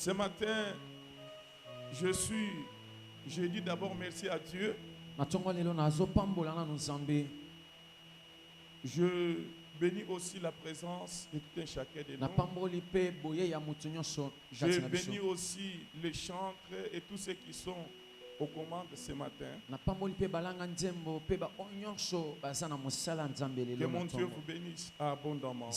Ce matin, je dis d'abord merci à Dieu. Je bénis aussi la présence de tout un chacun de nous. Je bénis aussi les chantres et tous ceux qui sont aux commandes ce matin. Que mon Dieu vous bénisse abondamment.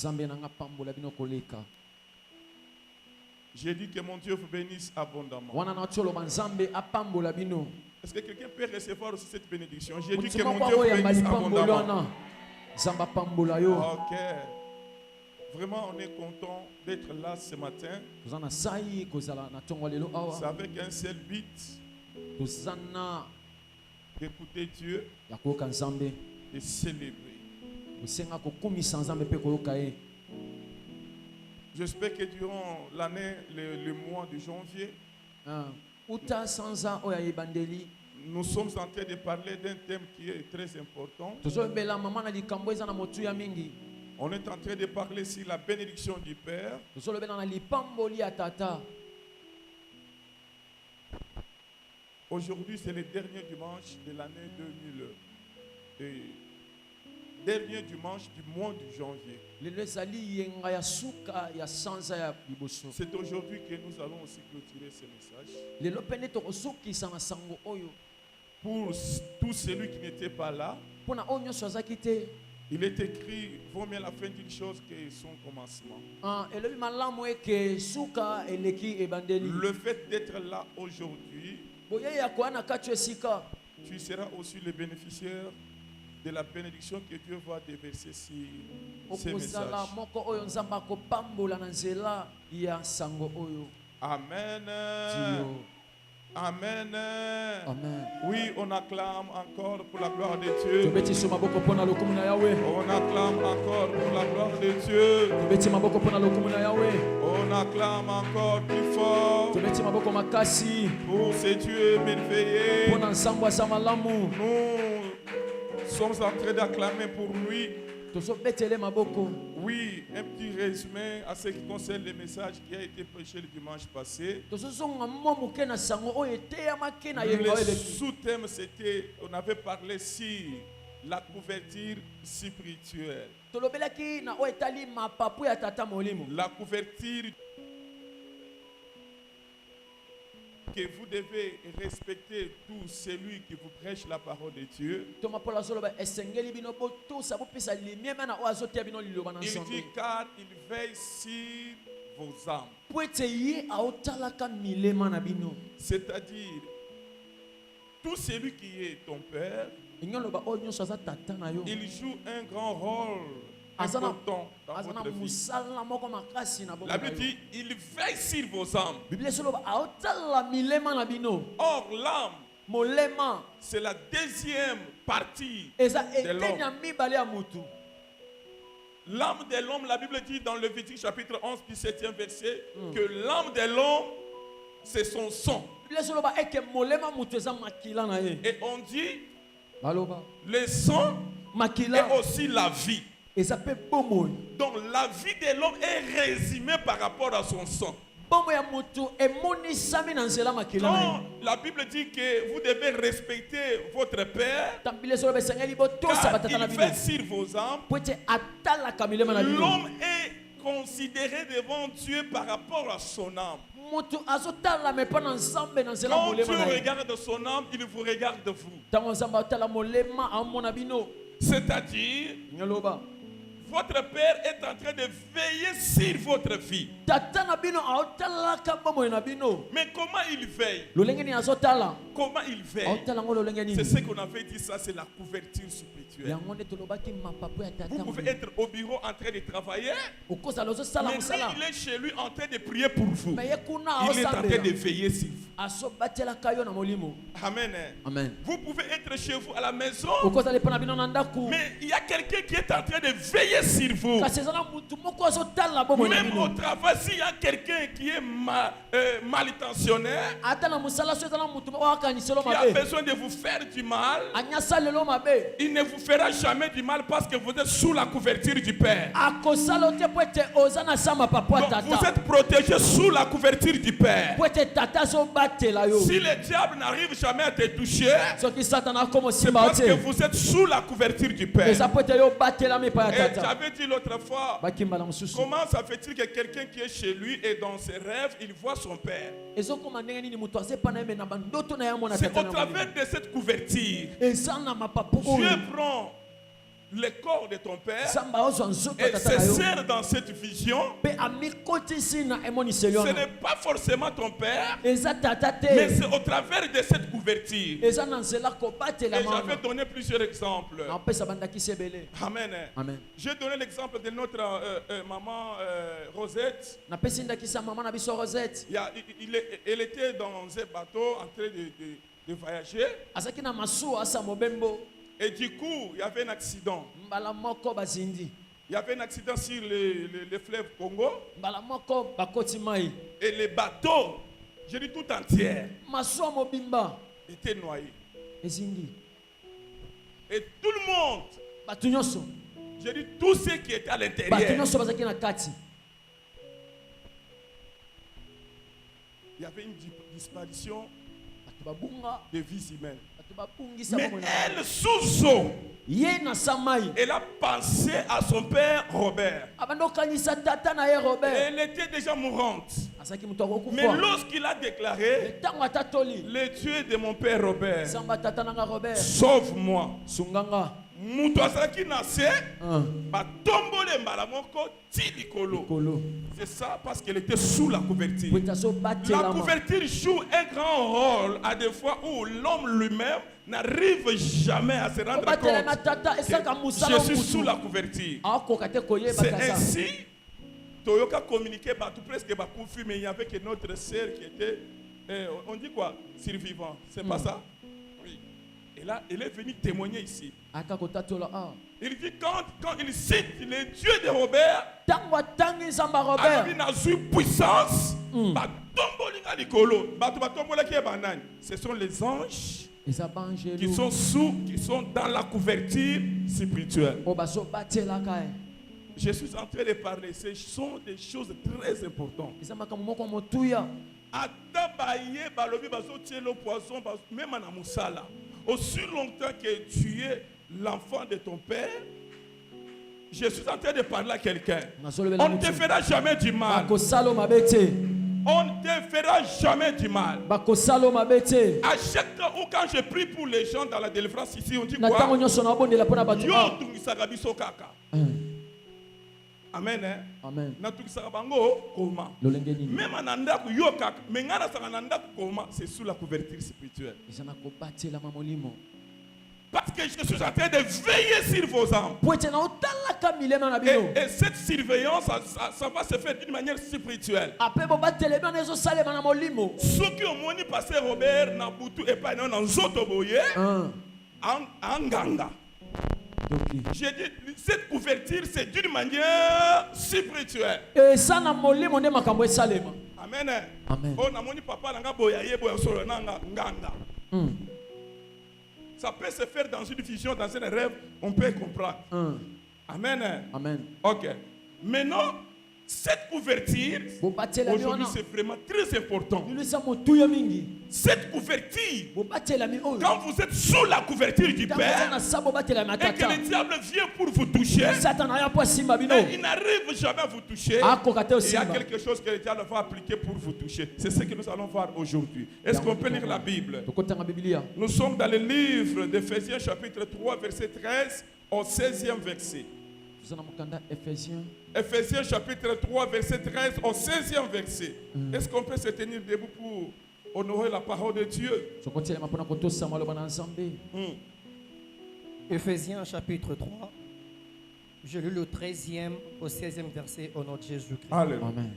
J'ai dit que mon Dieu vous bénisse abondamment. Est-ce que quelqu'un peut recevoir aussi cette bénédiction? J'ai dit que mon Dieu vous bénisse abondamment. Ok. Vraiment, on est content d'être là ce matin. C'est avec un seul but d'écouter Dieu et célébrer. J'espère que durant l'année, le mois de janvier, nous sommes en train de parler d'un thème qui est très important. On est en train de parler sur la bénédiction du Père. Aujourd'hui, c'est le dernier dimanche de l'année 2000. Dernier dimanche du mois de janvier. C'est aujourd'hui que nous allons aussi clôturer ce message. Pour tout celui qui n'était pas là, il est écrit, vaut mieux la fin d'une chose que son commencement. Le fait d'être là aujourd'hui, tu seras aussi le bénéficiaire de la bénédiction que Dieu va déverser sur ces messages. Amen. Amen. Amen. Oui, on acclame encore pour la gloire de Dieu. On acclame encore pour la gloire de Dieu. On acclame encore plus fort pour ce Dieu merveilleux. Nous sommes en train d'acclamer pour lui. Oui, un petit résumé à ce qui concerne le message qui a été prêché le dimanche passé. Le sous-thème, c'était, on avait parlé sur la couverture spirituelle. La couverture que vous devez respecter tout celui qui vous prêche la parole de Dieu. Il dit car il veille sur vos âmes. C'est-à-dire, tout celui qui est ton père, il joue un grand rôle important dans votre vie. La Bible dit, il veille sur vos âmes. Or, l'âme, c'est la deuxième partie de l'homme. L'âme de l'homme, la Bible dit dans Lévitique chapitre 11, 17e verset, que l'âme de l'homme, c'est son sang. Et on dit, le sang est aussi la vie. Donc la vie de l'homme est résumée par rapport à son sang. Quand la Bible dit que vous devez respecter votre père, car il fait sur vos âmes, l'homme est considéré devant Dieu par rapport à son âme. Quand Dieu regarde son âme, il vous regarde vous. C'est-à-dire, votre père est en train de veiller sur votre vie. Mais comment il veille? Comment il veille? C'est ce qu'on avait dit, ça c'est la couverture spirituelle. Vous pouvez être au bureau en train de travailler, mais lui il est chez lui en train de prier pour vous. Il est en train de veiller sur vous. Amen. Amen. Vous pouvez être chez vous à la maison, mais il y a quelqu'un qui est en train de veiller sur vous. Même au travail, s'il y a quelqu'un qui est mal intentionné, qui a besoin de vous faire du mal, il ne vous fera jamais du mal parce que vous êtes sous la couverture du Père. Donc, vous êtes protégé sous la couverture du Père. Si le diable n'arrive jamais à te toucher, c'est parce que vous êtes sous la couverture du Père. Et j'avais dit l'autre fois, comment ça fait-il que quelqu'un qui est chez lui et dans ses rêves, il voit son Père? C'est au travers de cette couverture. Dieu prend le corps de ton père et s'insère dans cette vision. Ce n'est pas forcément ton père, mais c'est au travers de cette couverture. Et j'avais donné plusieurs exemples. Amen. J'ai donné l'exemple de notre maman Rosette. Elle était dans un bateau en train de voyager. Et du coup, il y avait un accident. Il y avait un accident sur le fleuve Congo. Et le bateau, je dis tout entier, était noyé. Et tout le monde, je dis tous ceux qui étaient à l'intérieur, il y avait une disparition de vies humaines. Mais elle, sous eau, elle a pensé à son père Robert. Elle était déjà mourante. Mais lorsqu'il a déclaré, le Dieu de mon père Robert, sauve-moi. C'est ça parce qu'elle était sous la couverture. La couverture joue un grand rôle à des fois où l'homme lui-même n'arrive jamais à se rendre compte que je suis sous la couverture. C'est ainsi Toyoka communiquait presque mais il y avait que notre sœur qui était on dit quoi, survivant, c'est pas ça? Oui. Et là, elle est venue témoigner ici. Il dit quand il cite le Dieu de Robert, alors il a eu puissance. Ce sont les anges qui sont dans la couverture spirituelle. Je suis en train de parler. Ce sont des choses très importantes. Aussi longtemps que tu es l'enfant de ton père, je suis en train de parler à quelqu'un. On ne te fera jamais du mal. On ne te fera jamais du mal. À chaque fois où quand je prie pour les gens dans la délivrance ici, on dit quoi? Amen. Amen. C'est sous la couverture spirituelle. Parce que je suis en train de veiller sur vos âmes. Et cette surveillance, ça va se faire d'une manière spirituelle. Ceux qui ont moni passé Robert Nabutu et pas non Zotoboye en Ganga. J'ai dit, cette couverture, c'est d'une manière spirituelle. Amen. Amen. Oh, namoni papa nanga boyaye boya solo nanga nganga. Ça peut se faire dans une vision, dans un rêve, on peut comprendre. Amen. Amen. Ok. Maintenant, cette couverture, aujourd'hui, c'est vraiment très important. Cette couverture, quand vous êtes sous la couverture du Père, et que le diable vient pour vous toucher, il n'arrive jamais à vous toucher. Il y a quelque chose que le diable va appliquer pour vous toucher. C'est ce que nous allons voir aujourd'hui. Est-ce qu'on peut lire la Bible? Nous sommes dans le livre d'Éphésiens chapitre 3, verset 13 au 16e verset. Éphésiens chapitre 3, verset 13 au 16e verset. Est-ce qu'on peut se tenir debout pour honorer la parole de Dieu? Éphésiens chapitre 3, je lis le 13e au 16e verset au nom de Jésus-Christ. Amen.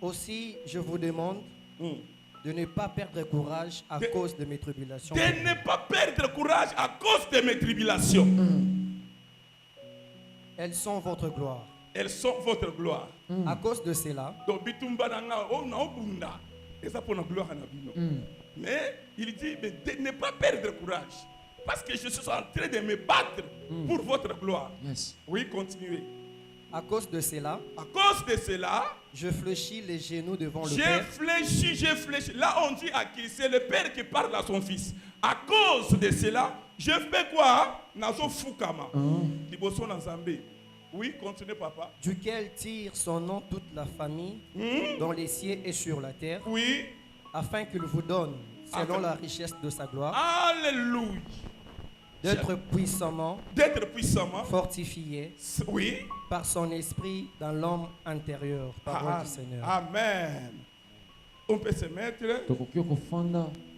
Aussi, je vous demande de ne pas perdre courage à cause de mes tribulations. De ne pas perdre courage à cause de mes tribulations. Elles sont votre gloire. elles sont votre gloire. À cause de cela, mais il dit, mais de ne pas perdre courage. Parce que je suis en train de me battre pour votre gloire. Yes. Oui, continuez. à cause de cela, je fléchis les genoux devant le Père. Je fléchis. Là, on dit à qui? C'est le Père qui parle à son fils. À cause de cela, je fais quoi? Nazo fukama. Liboso Nazambe. Oui, continuez, papa. Duquel tire son nom toute la famille dans les cieux et sur la terre. Oui. Afin qu'il vous donne, selon la richesse de sa gloire, Alléluia. d'être puissamment fortifié, oui, par son esprit dans l'homme intérieur. Parole du Seigneur. Amen. On peut se mettre.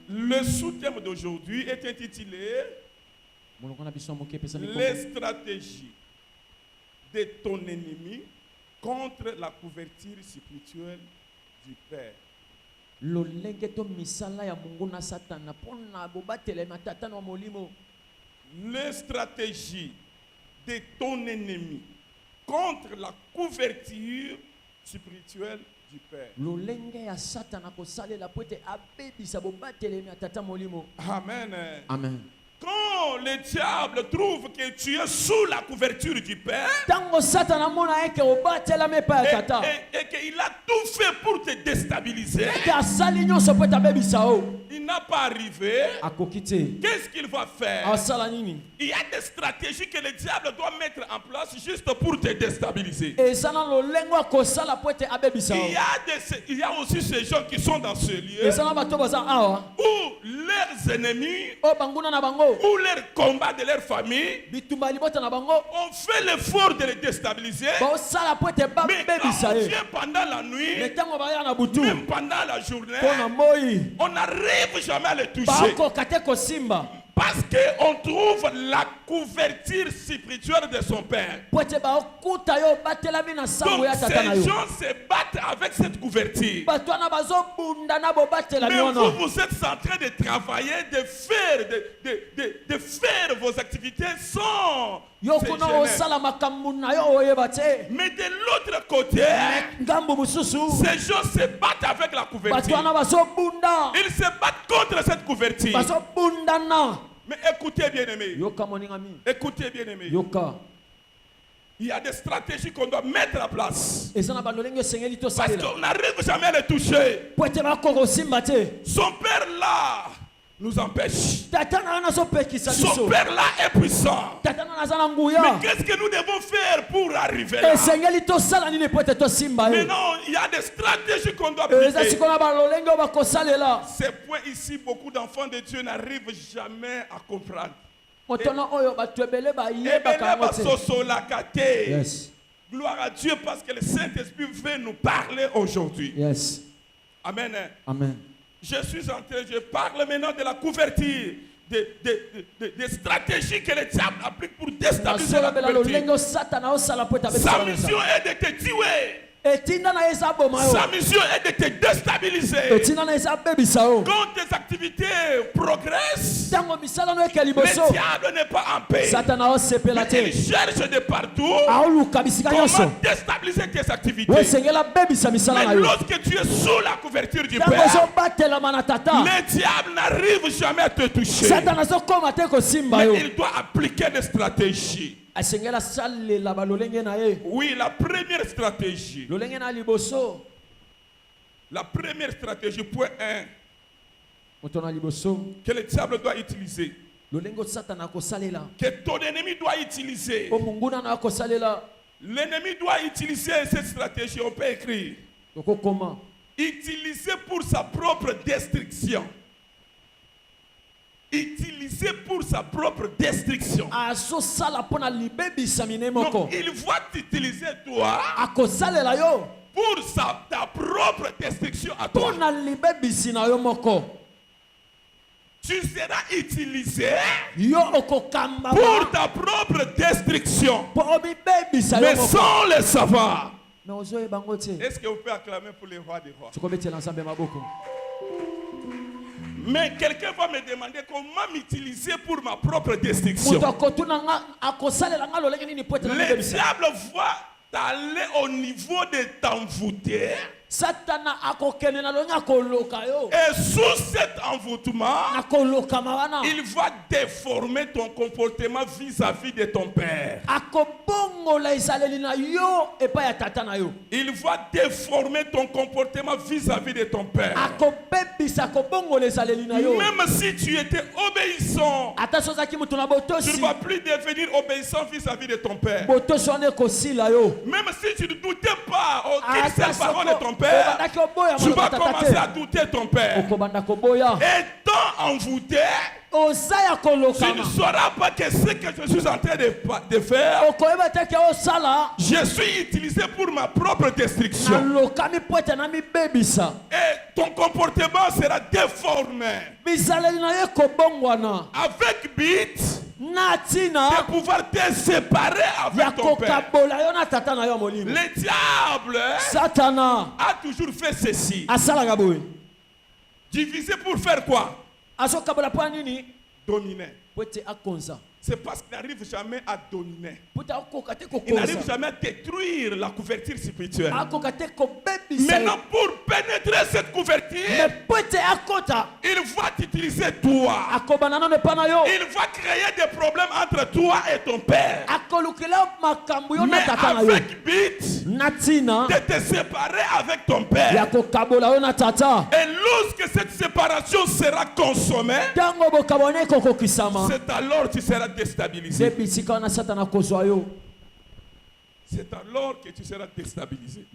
Le sous-thème d'aujourd'hui est intitulé les stratégies de ton ennemi contre la couverture spirituelle du Père. Les stratégies de ton ennemi contre la couverture spirituelle du Père. Amen. Amen. Quand le diable trouve que tu es sous la couverture du Père et qu'il a tout fait pour te déstabiliser, il n'a pas arrivé. Qu'est-ce qu'il va faire? Il y a des stratégies que le diable doit mettre en place juste pour te déstabiliser. Il y a aussi ces gens qui sont dans ce lieu où leurs ennemis ou leur combat de leur famille ont fait l'effort de les déstabiliser. Mais quand on vient pendant la nuit, même pendant la journée, on n'arrive jamais à les toucher. Parce qu'on trouve la couverture spirituelle de son Père. Donc ces gens se battent avec cette couverture. Mais vous êtes en train de travailler, de faire vos activités sans se gêner. Mais de l'autre côté, ces gens se battent avec la couverture. Ils se battent contre cette couverture. Mais écoutez bien aimé. Écoutez bien aimé. Il y a des stratégies qu'on doit mettre en place. Parce qu'on n'arrive jamais à les toucher. Son père là nous empêche. Son père là est puissant. Mais qu'est-ce que nous devons faire pour arriver là? Mais non, il y a des stratégies qu'on doit appliquer. Ces points ici, beaucoup d'enfants de Dieu n'arrivent jamais à comprendre. Yes. Gloire à Dieu parce que le Saint-Esprit veut nous parler aujourd'hui. Yes. Amen. Amen. Je parle maintenant de la couverture, des stratégies que le diable applique pour déstabiliser la couverture. Sa mission est de te tuer. Sa mission est de te déstabiliser. Quand tes activités progressent, le diable n'est pas en paix. Mais il cherche de partout comment déstabiliser tes activités. Mais lorsque tu es sous la couverture du Père, le diable n'arrive jamais à te toucher. Mais il doit appliquer des stratégies. Oui, la première stratégie. La première stratégie, point 1, que le diable doit utiliser, que ton ennemi doit utiliser. L'ennemi doit utiliser cette stratégie, on peut écrire. Utiliser pour sa propre destruction. Utilisé pour sa propre destruction. Donc, il va t'utiliser toi pour ta propre destruction à toi. Tu seras utilisé pour ta propre destruction, mais sans le savoir. Est-ce que vous pouvez acclamer pour les rois des rois? Mais quelqu'un va me demander comment m'utiliser pour ma propre destruction. Le diable voit t'aller au niveau de t'envoûter. Satana Et sous cet envoûtement, il va déformer ton comportement vis-à-vis de ton père. Il va déformer ton comportement vis-à-vis de ton père. Même si tu étais obéissant, tu ne vas plus devenir obéissant vis-à-vis de ton père. Même si tu ne doutais pas qu'il sait la parole de ton père, tu vas commencer à douter ton père. Étant envoûté, tu ne sauras pas que ce que je suis en train de faire, je suis utilisé pour ma propre destruction. Et ton comportement sera déformé. Avec but de pouvoir te séparer avec ton père. Le diable a toujours fait ceci. Diviser pour faire quoi? Dominer. C'est parce qu'il n'arrive jamais à dominer. Il n'arrive jamais à détruire la couverture spirituelle. Maintenant, pour pénétrer cette couverture, il va t'utiliser toi. Il va créer des problèmes entre toi et ton père. Mais avec but de te séparer avec ton père. Et lorsque cette séparation sera consommée, c'est alors que tu seras déstabilisé. C'est alors que tu seras déstabilisé.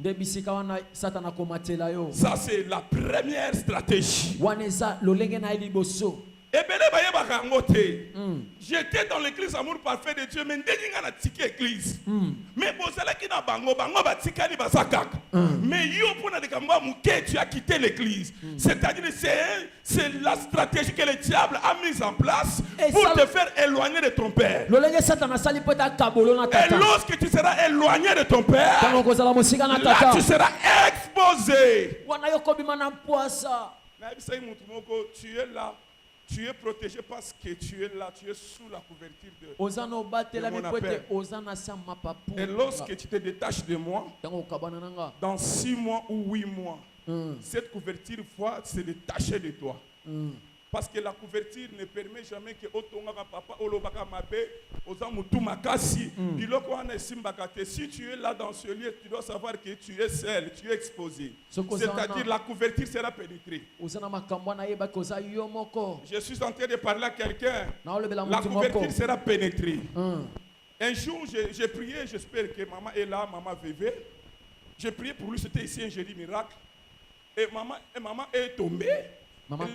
Ça, c'est la première stratégie. J'étais dans l'église Amour Parfait de Dieu, mais l'église. Mais tu as quitté l'église. C'est-à-dire c'est la stratégie que le diable a mise en place pour te faire éloigner de ton père. Et lorsque tu seras éloigné de ton père, là tu seras exposé. Tu es là. Tu es protégé parce que tu es là, tu es sous la couverture de mon appel. Et lorsque tu te détaches de moi, dans 6 mois ou 8 mois, cette couverture va se détacher de toi. Parce que la couverture ne permet jamais que papa si tu es là dans ce lieu, tu dois savoir que tu es seul, tu es exposé. C'est-à-dire la couverture sera pénétrée. Je suis en train de parler à quelqu'un. La couverture sera pénétrée. Un jour, j'ai prié, j'espère que maman est là, maman Vévé. J'ai prié pour lui, c'était ici un jeudi miracle. Et maman est tombée.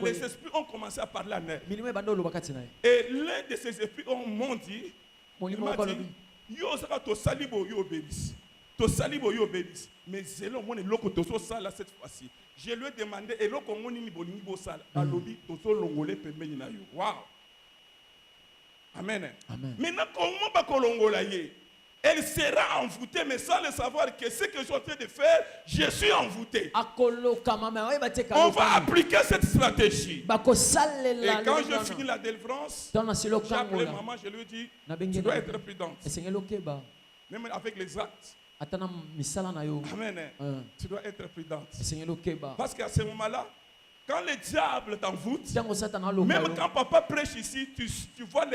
Les esprits ont commencé à parler en elle. Et l'un de ces esprits m'ont dit, il m'a dit, yo sera to salibo yo obéis. To salibo yo obéis. Mais c'est là mon loko to so sala cette fois-ci. Je lui ai demandé et loko ngoni ni bolingi bo sala. Alobi to so longolé pembeni na yo. Wow. Amen. Maintenant comment ba kolongola ye? Elle sera envoûtée, mais sans le savoir que ce que je suis en train de faire, je suis envoûté. On va appliquer cette stratégie. Et quand je finis la délivrance, j'ai appelé maman, je lui ai dit, tu dois être prudente. Même avec les actes. Amen. Tu dois être prudente. Parce qu'à ce moment-là, quand le diable t'envoûte, même quand papa prêche ici, tu vois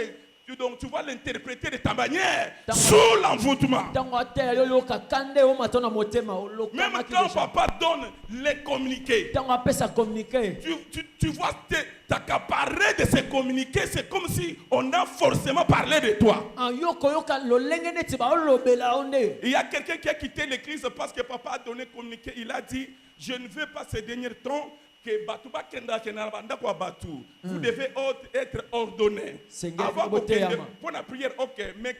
tu vas l'interpréter de ta manière sous l'envoûtement. Même quand papa donne les communiqués, tu vas t'accaparer de ces communiqués. C'est comme si on a forcément parlé de toi. Il y a quelqu'un qui a quitté l'église parce que papa a donné communiqué. Il a dit, je ne veux pas ces derniers temps que vous devez être ordonné. Avant pour la prière, ok, mais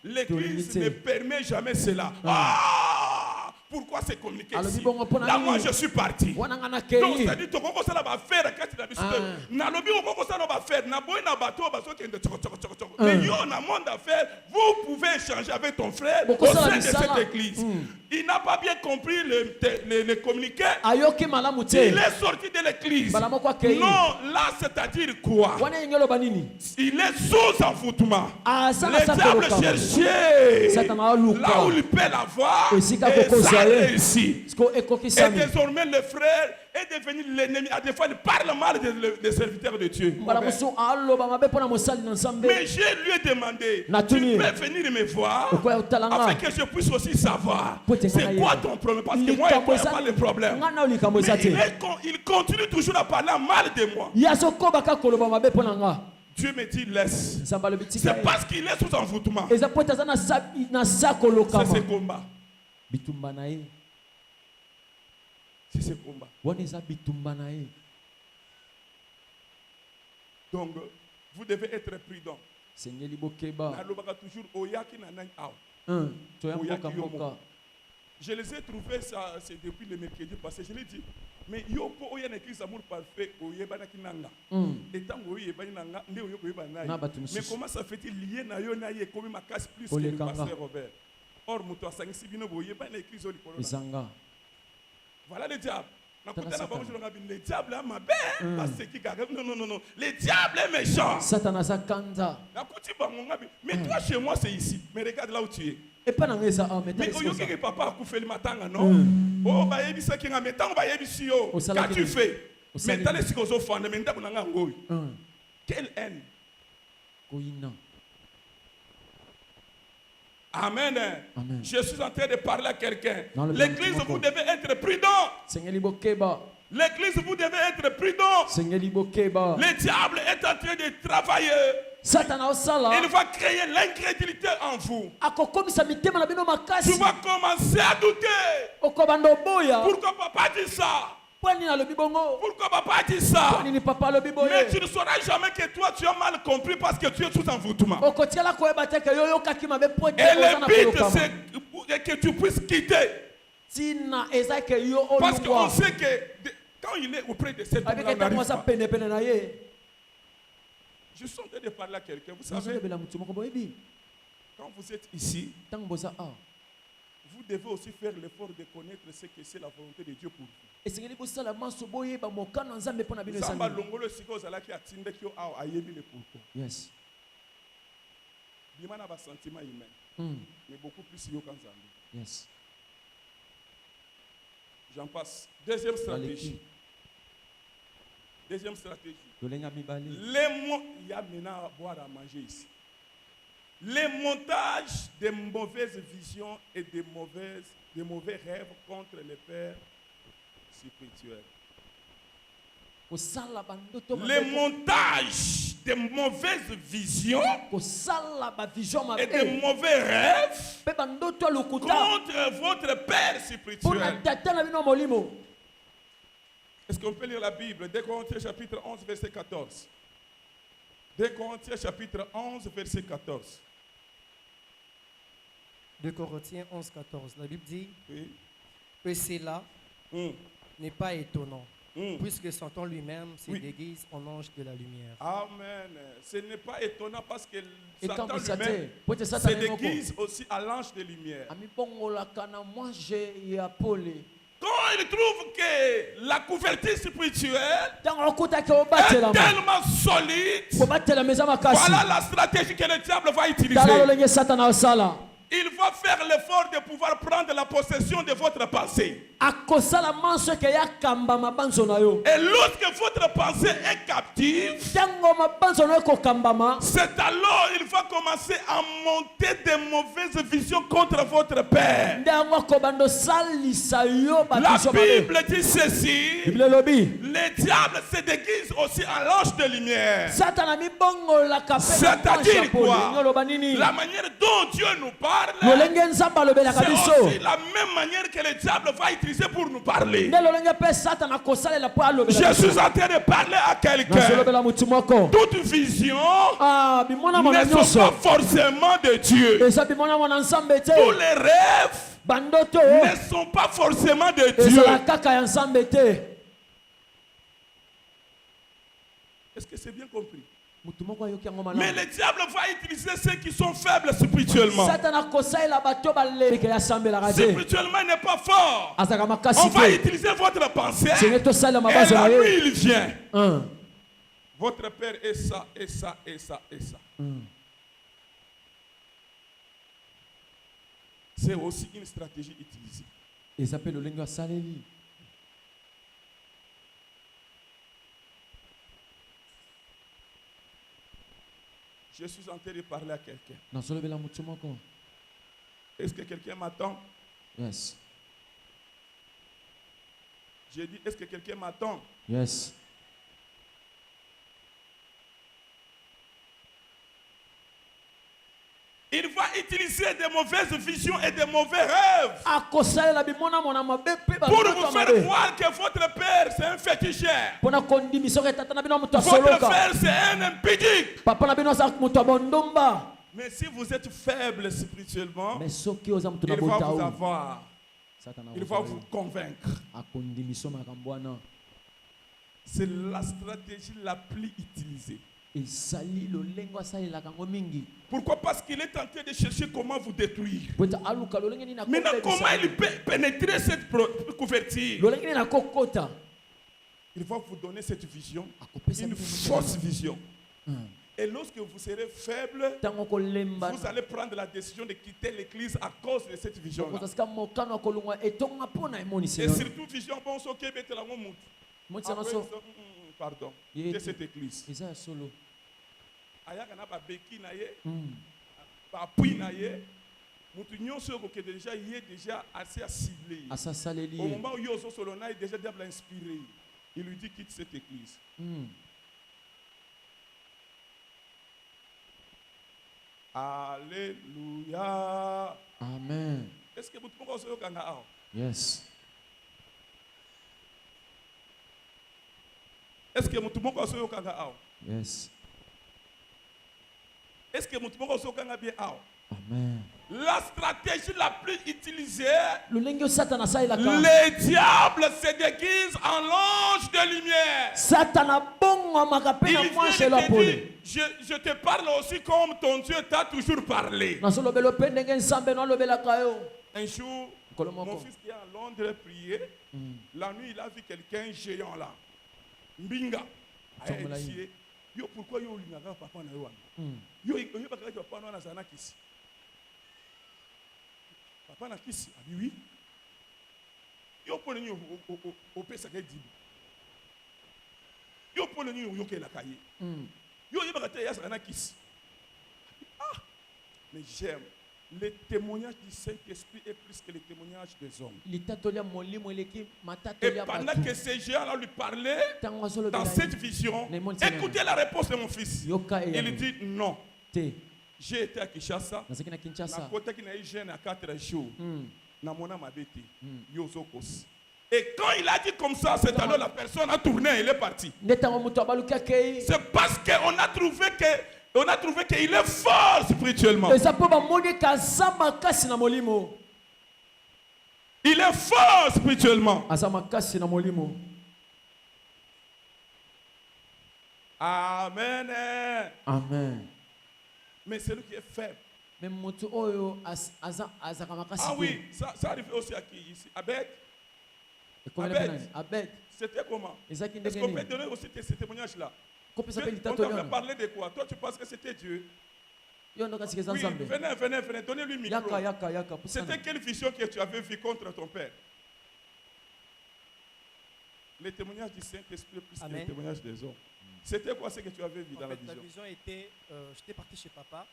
l'église ne permet jamais cela. Ah! Pourquoi c'est communiqué ici? Là, moi, je suis parti. Donc, ça dit, mais il y a un monde à faire. Vous pouvez échanger avec ton frère au sein de cette église. Il n'a pas bien compris le communiqué. Il est sorti de l'église. Non, là, c'est-à-dire quoi? Il est sous envoûtement. Le diable cherchait là où il peut l'avoir. Et ça réussit. Et désormais, le frère est devenu l'ennemi. À des fois, il parle mal des serviteurs de Dieu. Mais je lui ai demandé, tu peux venir me voir afin que je puisse aussi savoir c'est quoi ton problème. Parce que moi, il n'y a pas de problème. Mais il continue toujours à parler mal de moi. Dieu me dit laisse. C'est parce qu'il est sous envoûtement. C'est ce combat. C'est ce combat. Donc, vous devez être prudent. Je les ai trouvés, ça, c'est depuis le mercredi passé. Je l'ai dit, mais il y a une église amour parfait. Mais comment ça fait-il lier na yo na ye comme ma casse plus que le pasteur Robert? Or, muto asangi sibino boye ba na église oli kolona. Voilà le diable. Le diable est ma belle. Non. Le diable est méchant. Mais toi, chez moi, c'est ici. Mais regarde là où tu es. Mais papa a coupé le matin, non? Oh, bah, il dit qu'il a mis tant, qu'as-tu fait? Mais t'as les psychosophes, mais t'as quelle haine. Amen. Je suis en train de parler à quelqu'un. L'église, vous devez être prudent. L'église, vous devez être prudent. Le diable est en train de travailler. Il va créer l'incrédulité en vous. Tu vas commencer à douter. Pourquoi papa dit ça? Pourquoi papa dit ça? Mais tu ne sauras jamais que toi tu as mal compris parce que tu es sous envoûtement. Et le but c'est que tu puisses quitter. Parce qu'on sait que quand il est auprès de cette personne, je suis en train de parler à quelqu'un. Vous savez, quand vous êtes ici, vous devez aussi faire l'effort de connaître ce que c'est la volonté de Dieu pour vous. Yes. Il y a un sentiment humain, mais beaucoup plus yes. J'en passe. Deuxième stratégie. Il y a maintenant à boire à manger ici. Les montages de mauvaises visions et de mauvais rêves contre les pères spirituels. Les montages de mauvaises visions et de mauvais rêves contre votre père spirituel. Est-ce qu'on peut lire la Bible? 2 Corinthiens chapitre 11 verset 14. 2 Corinthiens chapitre 11 verset 14. 2 Corinthiens 11, 14. La Bible dit que cela n'est pas étonnant, puisque Satan lui-même se déguise en ange de la lumière. Amen. Ce n'est pas étonnant parce que Satan lui-même se déguise aussi à l'ange de lumière. Quand il trouve que la couverture spirituelle est tellement solide, voilà la stratégie que le diable va utiliser. Il va faire l'effort de pouvoir prendre la possession de votre pensée. Et lorsque votre pensée est captive, c'est alors il va commencer à monter des mauvaises visions contre votre père. La Bible dit ceci. Le diable se déguise aussi en l'ange de lumière. C'est-à-dire quoi? La manière dont Dieu nous parle, c'est aussi la même manière que le diable va utiliser pour nous parler. Je suis en train de parler à quelqu'un. Toute vision ne sont pas forcément de Dieu. Tous les rêves ne sont pas forcément de Dieu. Est-ce que c'est bien compris? Mais le diable va utiliser ceux qui sont faibles spirituellement. Spirituellement, il n'est pas fort. On va utiliser votre pensée. Et la nuit, il vient. Votre père est ça, et ça, et ça, et ça. C'est aussi une stratégie utilisée. Je suis en train de parler à quelqu'un. Est-ce que quelqu'un m'attend? Yes. J'ai dit, est-ce que quelqu'un m'attend? Yes. Il va utiliser des mauvaises visions et des mauvais rêves pour vous faire croire que votre père c'est un féticheur. Votre père c'est un impudique. Mais si vous êtes faible spirituellement, il va vous avoir. Il va vous convaincre. C'est la stratégie la plus utilisée. Pourquoi? Parce qu'il est en train de chercher comment vous détruire. Maintenant, comment il peut pénétrer cette couverture? Il va vous donner cette vision, une fausse vision. Et lorsque vous serez faible, vous allez prendre la décision de quitter l'église à cause de cette vision-là. Et surtout, vision, bon, pardon, de cette église. Ayaka na ba beki na ye, ba appui na ye, mutu nyonso ko déjà il est déjà assez ciblé. Au moment où Yoso Solona est déjà diable inspiré, il lui dit quitte cette église. Alléluia. Amen. Est-ce que vous pouvez vous kanga? Yes. Est-ce que vous pouvez vous kanga? Yes. Est-ce que vous pouvez vous kanga bien? Amen. La stratégie la plus utilisée, le diable se déguise en l'ange de lumière. Je te parle aussi comme ton Dieu t'a toujours parlé. Un jour, mon fils qui est à Londres priait. La nuit, il a vu quelqu'un géant là. Mbinga. Yo, pourquoi yo lingaka papa na yo? Yo bakaka papa na zana kisi. Papa na kisi, abi oui. Yo pone ni o pesa ke dibu. Yo pone ni yo ke la kaye. Yo bakata ya zana kisi. Ah, mais j'aime. Le témoignage du Saint-Esprit est plus que le témoignage des hommes. Et pendant que ces géants-là lui parlaient, dans cette vision, écoutez la réponse de mon fils. Il dit non. J'ai été à Kinshasa. Et quand il a dit comme ça, c'est alors la personne a tourné et il est parti. C'est parce qu'on a trouvé qu'il est fort spirituellement. Il est fort spirituellement. Amen. Amen. Mais celui qui est faible. Ah oui, ça arrive aussi à qui ici? Abed. C'était comment? Est-ce qu'on peut donner aussi ce témoignage-là? On t'avait parlé de quoi? Toi, tu penses que c'était Dieu? Oui, venez, donnez-lui le micro. C'était quelle vision que tu avais vue contre ton père? Le témoignage du Saint-Esprit plus que le témoignage des hommes. C'était quoi ce que tu avais vu dans la vision? La vision était, j'étais parti chez papa.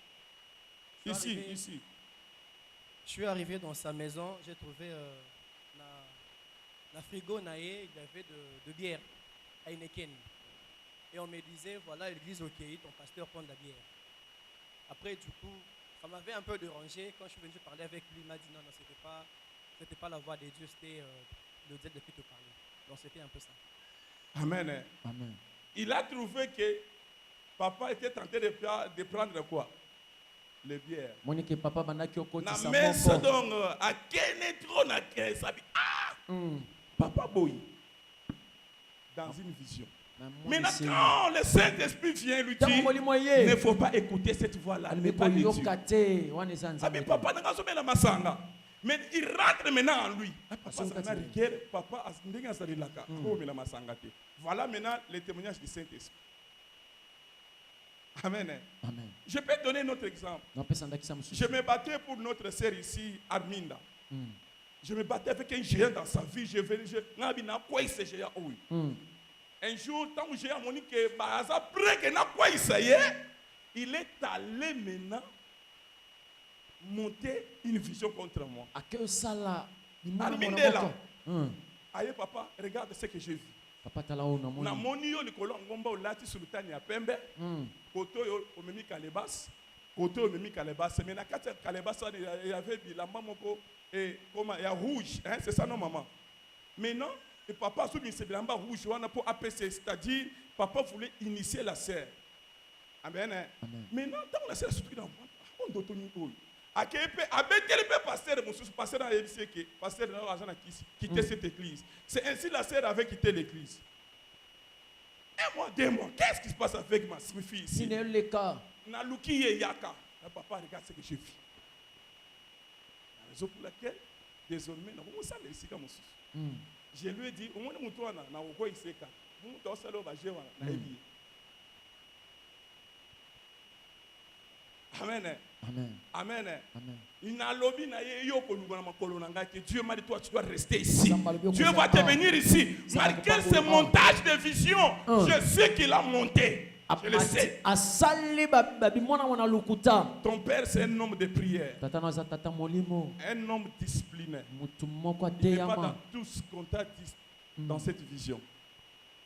Ici. Je suis arrivé dans sa maison, j'ai trouvé la frigo naïe, il y avait de bière à Heineken. Et on me disait, voilà l'église au Kéit, ton pasteur prend de la bière. Après, du coup, ça m'avait un peu dérangé. Quand je suis venu parler avec lui, il m'a dit non, c'était pas la voix de Dieu, c'était le diable qui te parlait. Donc c'était un peu ça. Amen. Amen. Il a trouvé que papa était tenté de prendre quoi? Les bières. Na mesa donc à quel trop na sabi. Ah! Papa boy. Dans une vision. Maintenant, quand le Saint-Esprit vient lui dire, il ne faut pas écouter cette voix-là. Mais pas Dieu. Papa n'a pas la masanga. Mais il rentre maintenant en lui. Papa, voilà maintenant le témoignage du Saint-Esprit. Amen. Amen. Je peux donner un autre exemple. Je me battais pour notre sœur ici, Arminda. Je me battais avec un géant dans sa vie. Un jour, tant que j'ai amené que il est allé maintenant monter une vision contre moi. Arminda, aïe papa, regarde ce que j'ai vu. Na moni yo likolo ngomba olati sultani ya pembe koto yo omemi kalebas koto omemi kalebas mais na kati kalebas il y avait bilamba moko et comme il y a rouge hein c'est ça non maman maintenant le papa sous ce bilamba rouge wana pour APC c'est-à-dire papa voulait initier la sœur amen maintenant tant la sœur surtout dans on dotoni oyo akepe abeteli pe pasteur mususu pasteur na yebise que pasteur na agent na quitter cette église. C'est ainsi la sœur avait quitté l'église. Un mois, 2 mois, qu'est-ce qui se passe avec ma fille ici? Na luki ye yaka. Papa regarde ce que j'ai vu. La raison pour laquelle désormais na ko sala ici comme mususu. Je lui ai dit au moins mutu wana na oko iseka. Mutu osalo ba je wana na ebi. Amen. Amen. Amen. Amen. Dieu m'a dit, toi, tu dois rester ici. Dieu va te venir ici. Malgré ce montage de vision, je sais qu'il a monté. Je le sais. Ton père, c'est un homme de prière. Un homme discipliné. Il n'est pas dans tout ce qu'on t'a dit dans cette vision.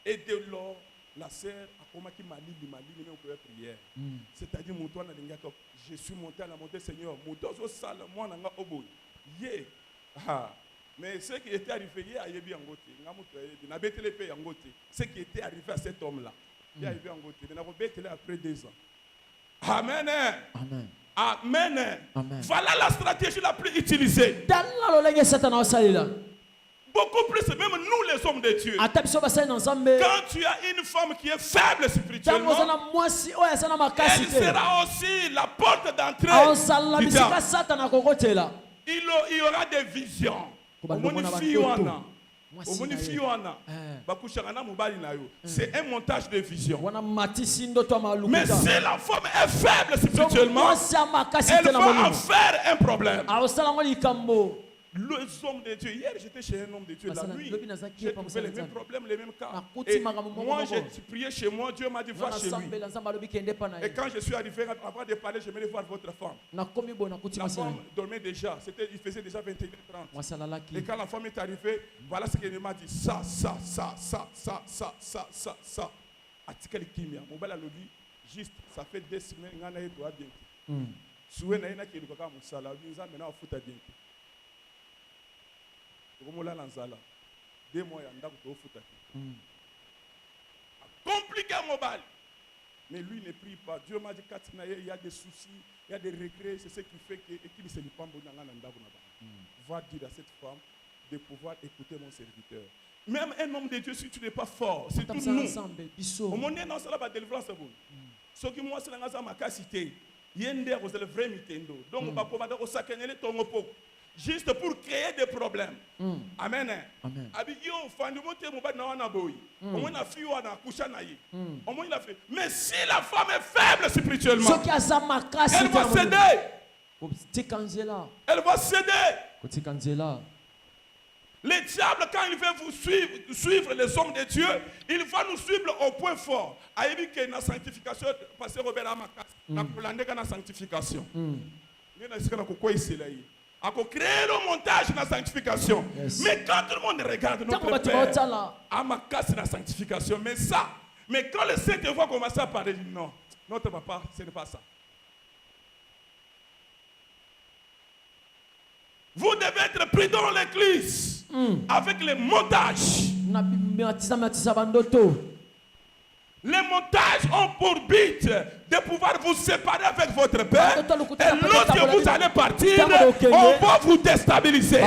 Et de lors, la sœur a commencé à mais on peut prière. C'est-à-dire, je suis monté à la montée, Seigneur. Mais ce qui était arrivé, ce qui était arrivé à cet homme-là, il est arrivé en Goté. Après 2 ans. Amen. Amen. Amen. Amen. Voilà la stratégie la plus utilisée. Beaucoup plus, même nous les hommes de Dieu. Quand tu as une femme qui est faible spirituellement, elle sera aussi la porte d'entrée du diable. Il y aura des visions. C'est un montage de vision. Mais si la femme est faible spirituellement, elle va en faire un problème. Les hommes de Dieu, hier j'étais chez un homme de Dieu la nuit, j'ai trouvé les mêmes problèmes, les mêmes cas. Et moi j'ai prié chez moi, Dieu m'a dit va chez lui. Et quand je suis arrivé, avant de parler, je vais voir votre femme. La femme dormait déjà, il faisait déjà 21h30. Et quand la femme est arrivée, voilà ce qu'elle m'a dit, ça. Article Kimia, mon bel alobi, juste ça fait 2 semaines, on a eu toi bien. Souhait n'a qui est le cas, mon salaire, nous avons maintenant foutu bien. 2 mois, compliqué mobile. Mais lui ne prie pas. Dieu m'a dit qu'il y a des soucis, il y a des regrets. C'est ce qui fait qu'il se pas va dire à cette femme de pouvoir écouter mon serviteur. Même un homme de Dieu, si tu n'es pas fort, c'est tout nous. Au moment où on a la délivrance, ce qui moi c'est ma capacité. Il y a un vrai mitendo. Donc on va commander au sacanel ton repos. Juste pour créer des problèmes. Amen. Amen. Mais si la femme est faible spirituellement, elle va céder. Elle va céder. Le diable, quand il veut vous suivre les hommes de Dieu, il va nous suivre au point fort. Aïe que la sanctification, pasteur Robert Amakas, la sanctification. À créer le montage de la sanctification. Yes. Mais quand tout le monde regarde notre Père, à ma casse la sanctification. Mais quand le Saint-Esprit commence à parler, il dit non, notre papa, ce n'est pas ça. Vous devez être pris dans l'église avec les montages. Les montages ont pour but de pouvoir vous séparer avec votre père. Et lorsque vous allez partir, on va vous déstabiliser.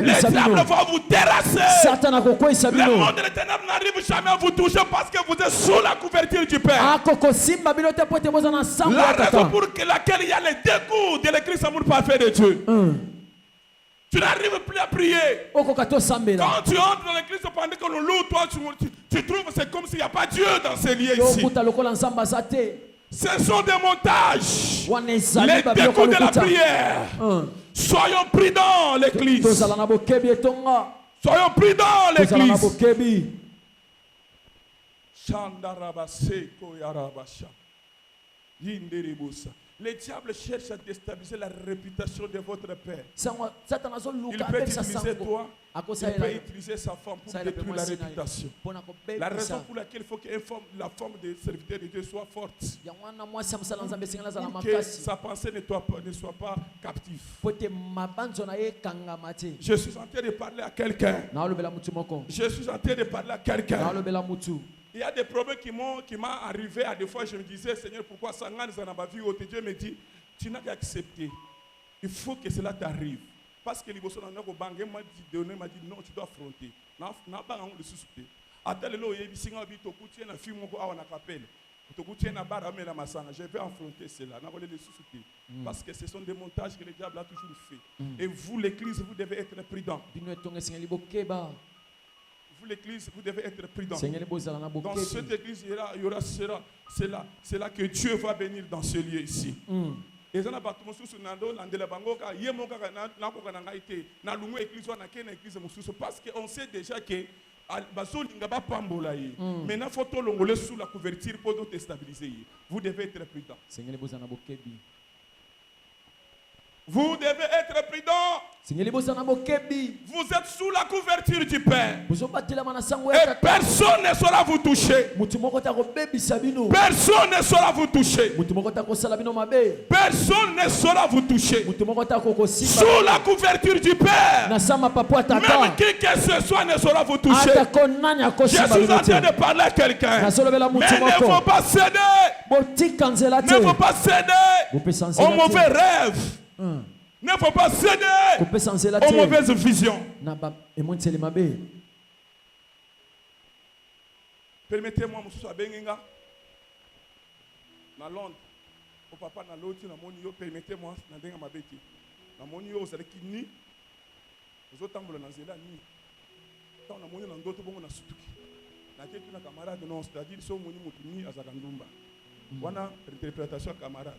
Les diables vont vous terrasser. Le monde des ténèbres n'arrive jamais à vous toucher parce que vous êtes sous la couverture du Père. La raison pour laquelle il y a les deux coups de l'église amour parfait de Dieu. Tu n'arrives plus à prier. Quand tu entres dans l'église pendant que nous louons, toi, tu trouves que c'est comme s'il n'y a pas Dieu dans ces lieux ici. Ce sont des montages. Les découps de la prière. Soyons prudents, l'église. Soyons prudents, l'église. Les diables cherchent à déstabiliser la réputation de votre père. Il peut utiliser toi, il peut utiliser sa femme pour détruire la réputation. La raison pour laquelle il faut que la forme de serviteur de Dieu soit forte. Pour que sa pensée ne soit pas captive. Je suis en train de parler à quelqu'un. Je suis en train de parler à quelqu'un. Il y a des problèmes qui m'ont arrivé à des fois. Je me disais, Seigneur, pourquoi ça n'a pas vu? Dieu me dit, tu n'as qu'à accepter. Il faut que cela t'arrive. Parce que les personnes m'a dit, non, tu dois affronter. Je vais affronter cela. Parce que ce sont des montages que le diable a toujours fait. Et vous, l'église, vous devez être prudents. Vous, l'église, vous devez être prudent. Dans cette église, c'est là que Dieu va venir dans ce lieu ici. Parce qu'on sait déjà que maintenant, il faut l'ongoler sous la couverture pour nous déstabiliser. Vous devez être prudent. Vous devez être prudent. Vous êtes sous la couverture du Père. Et personne ne saura vous toucher. Personne ne saura vous toucher. Personne ne saura vous toucher. Sous la couverture du Père. Même qui que ce soit ne saura vous toucher. Je suis en train de parler à quelqu'un. Mais il ne faut pas céder. Ne faut pas céder aux mauvais rêves. Ne faut pas céder aux mauvaises visions. Permettez-moi, monsieur Abenginga, dans Londres, au papa na loti na monio, permettez-moi, na denga mabeti, na monio vous allez kini, vous autres tambola na zela ni, tant na monio na ndoto bongo na sutuki, na ketu na camarade non, c'est-à-dire so moni mutuni azakandumba, wana interprétation camarade.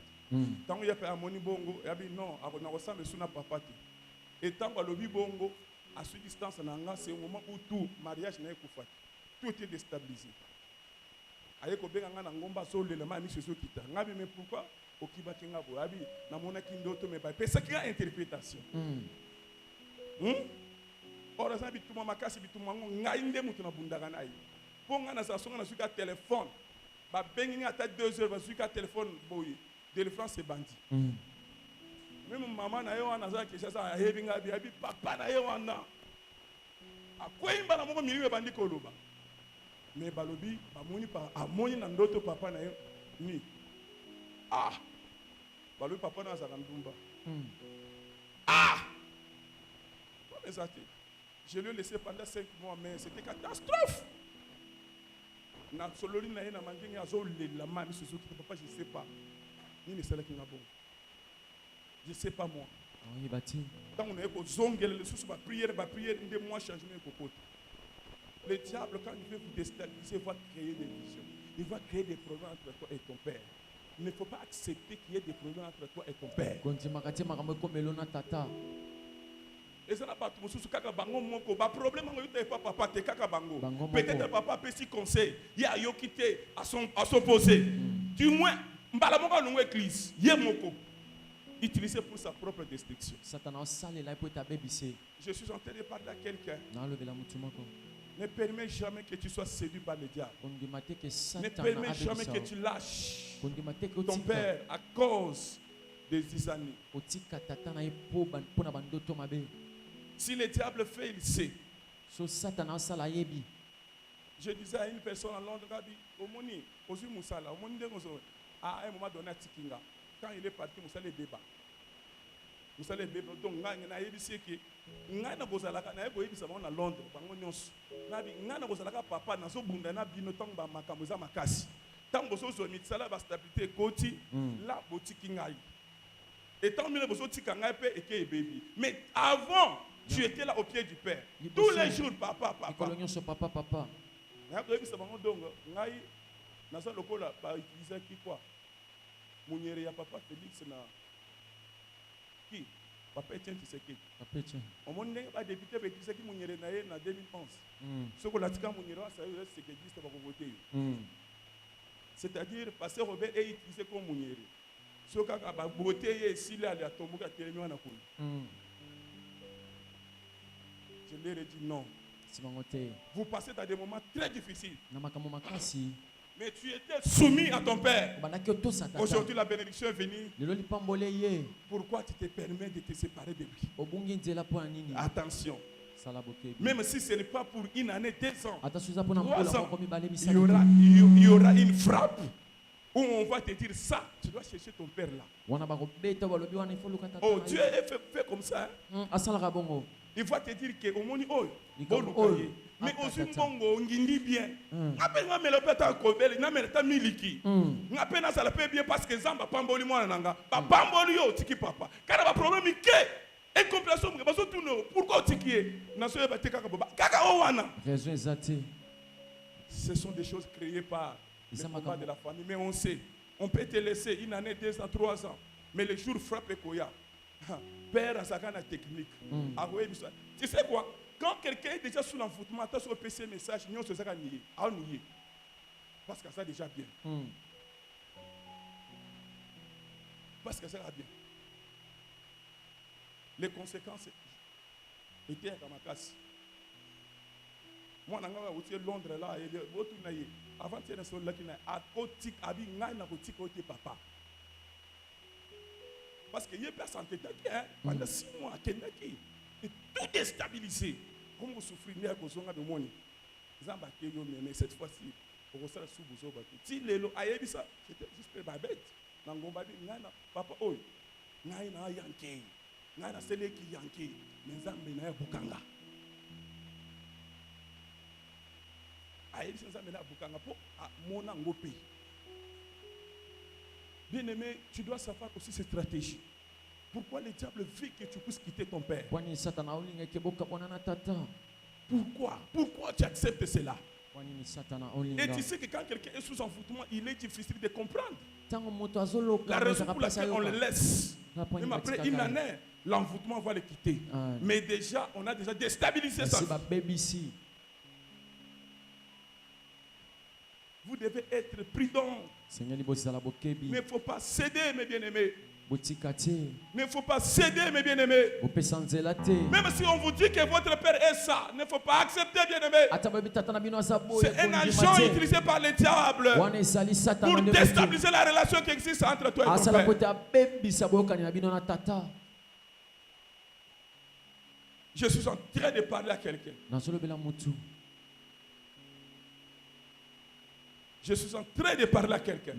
Tant qu'il y a un moni bongo, il y a non, on a ressemblé sur na papa. Et tant que le bongo, à cette distance, c'est au moment où tout mariage n'est pas fait. Tout est déstabilisé. Avec au bénin na ngomba so le lema mi soso kita. Ngabi mais pourquoi au kibati ngabo abi na mona kindoto me ba. C'est qu'il y a interprétation. Or ça bi tuma makasi bi tuma ngainde mutu na bundaka na yi. Ponga na sa songa na suka téléphone. Ba bengi ata 2 heures ba suka téléphone boyi. Délivrance c'est bandit. Même maman na yo wana za kesha sa hevinga bi abi papa na yo wana. Akwemba na moko miliwe bandit koloba. Mais balobi bamoni pa amoni na ndoto papa na yo ni. Balobi papa na za ndumba. Mais ça je lui ai laissé pendant 5 mois mais c'était catastrophe. Na sololi na na mangingi azo le la mami susu papa je sais pas. Je ne sais pas moi. Tant on est au zongel, prière, de moi changement le diable, quand il veut vous déstabiliser, va créer des visions. Il va créer des problèmes entre toi et ton père. Il ne faut pas accepter qu'il y ait des problèmes entre toi et ton père. Et ça n'a pas tout peut-être papa peut s'y conseiller. Il y a yo quitté à s'opposer. Du moins, église, utilisé pour sa propre destruction. Je suis en train de parler à quelqu'un. Ne permets jamais que tu sois séduit par le diable. Ne permets jamais que tu lâches ton père à cause des années. Si le diable fait, il sait. Je disais à une personne en Londres, au Moni, au Moussala, au Moni de Mozo, à un moment donné à Tikinga, quand il est parti, Moussala le débat. Moussala le débat, donc, il y a des gens qui ngana bozalaka na yebo yebisa bango na Londres bango nyonso nabi ngana bozalaka papa na so bunda na bino tang ba makambo za makasi tang boso zo mitsala ba stabilité koti la botiki ngai et tant mieux boso tika ngai pe eke baby mais avant tu étais là au pied du père tous les jours papa nyonso papa na ko yebisa bango dongo ngai na so lokola ba utiliser ki quoi munyere ya papa Félix na qui Papa Etienne Tshisekedi. Papa Etienne. On m'a dit que député Tshisekedi Mouniere naé en 2011. Ce qu'on a dit quand Mouniere ça veut dire Tshisekedi c'est pas voter. C'est-à-dire passer Robert est utilisé comme Mouniere. Ce qu'on a voté ici là il a tombé à Télémio na Kouli. Je leur ai dit non. Vous passez dans des moments très difficiles. Mais tu étais soumis à ton père. Aujourd'hui, la bénédiction est venue. Pourquoi tu te permets de te séparer de lui? Attention. Même si ce n'est pas pour une année, 2 ans, 3 ans, il y aura une frappe où on va te dire ça. Tu dois chercher ton père là. Oh, Dieu est fait comme ça. Il va te dire que au monde, oh, mais aussi bongo ngindi bien. Après nga me le peta kobeli, nga me ta miliki. Nga pena ça le fait bien parce que Zamba pamboli mwana nanga. Ba pamboli yo tiki papa. Kana ba problème ke incompréhension nga baso tuno. Pourquoi tiki na so ba te kaka boba. Kaka o wana. Raison exacte. Ce sont des choses créées par les combats de la famille, mais on sait, on peut te laisser une année, 2 ans, 3 ans, mais le jour frappe koya. Père à sa technique. Tu sais quoi? Quand quelqu'un est déjà sous l'envoûtement, tu as sur le PC message, nous sommes à nier. Parce que ça déjà bien. Parce que ça va bien. Les conséquences étaient à ma casse. Moi, je suis Londres là, avant de faire un là, à côté, à côté, papa. Parce qu'il y a personne qui est pendant 6 mois, et tout est stabilisé. Comme vous souffrez, vous avez de money. Mais cette fois-ci, vous avez sous si les lots aient ça, c'était juste ma bête. Papa, oh, Nana Yankee, Nana Seleki Yankee, mais Zambé n'a Bukanga. Aïe, Zambé n'a Bukanga pour mon angopé. Bien aimé, tu dois savoir aussi cette stratégie. Pourquoi le diable veut que tu puisses quitter ton père? Pourquoi tu acceptes cela? Et tu sais que quand quelqu'un est sous envoûtement, il est difficile de comprendre. La raison pour laquelle on le laisse, même après une année, l'envoûtement va le quitter. Mais déjà, on a déjà déstabilisé ça. Vous devez être prudent. Mais il ne faut pas céder, mes bien-aimés. Mais il ne faut pas céder, mes bien-aimés. Même si on vous dit que votre père est ça, il ne faut pas accepter, bien-aimés. C'est un agent utilisé par le diable pour déstabiliser la relation qui existe entre toi et ton père. Je suis en train de parler à quelqu'un. Je suis en train de parler à quelqu'un.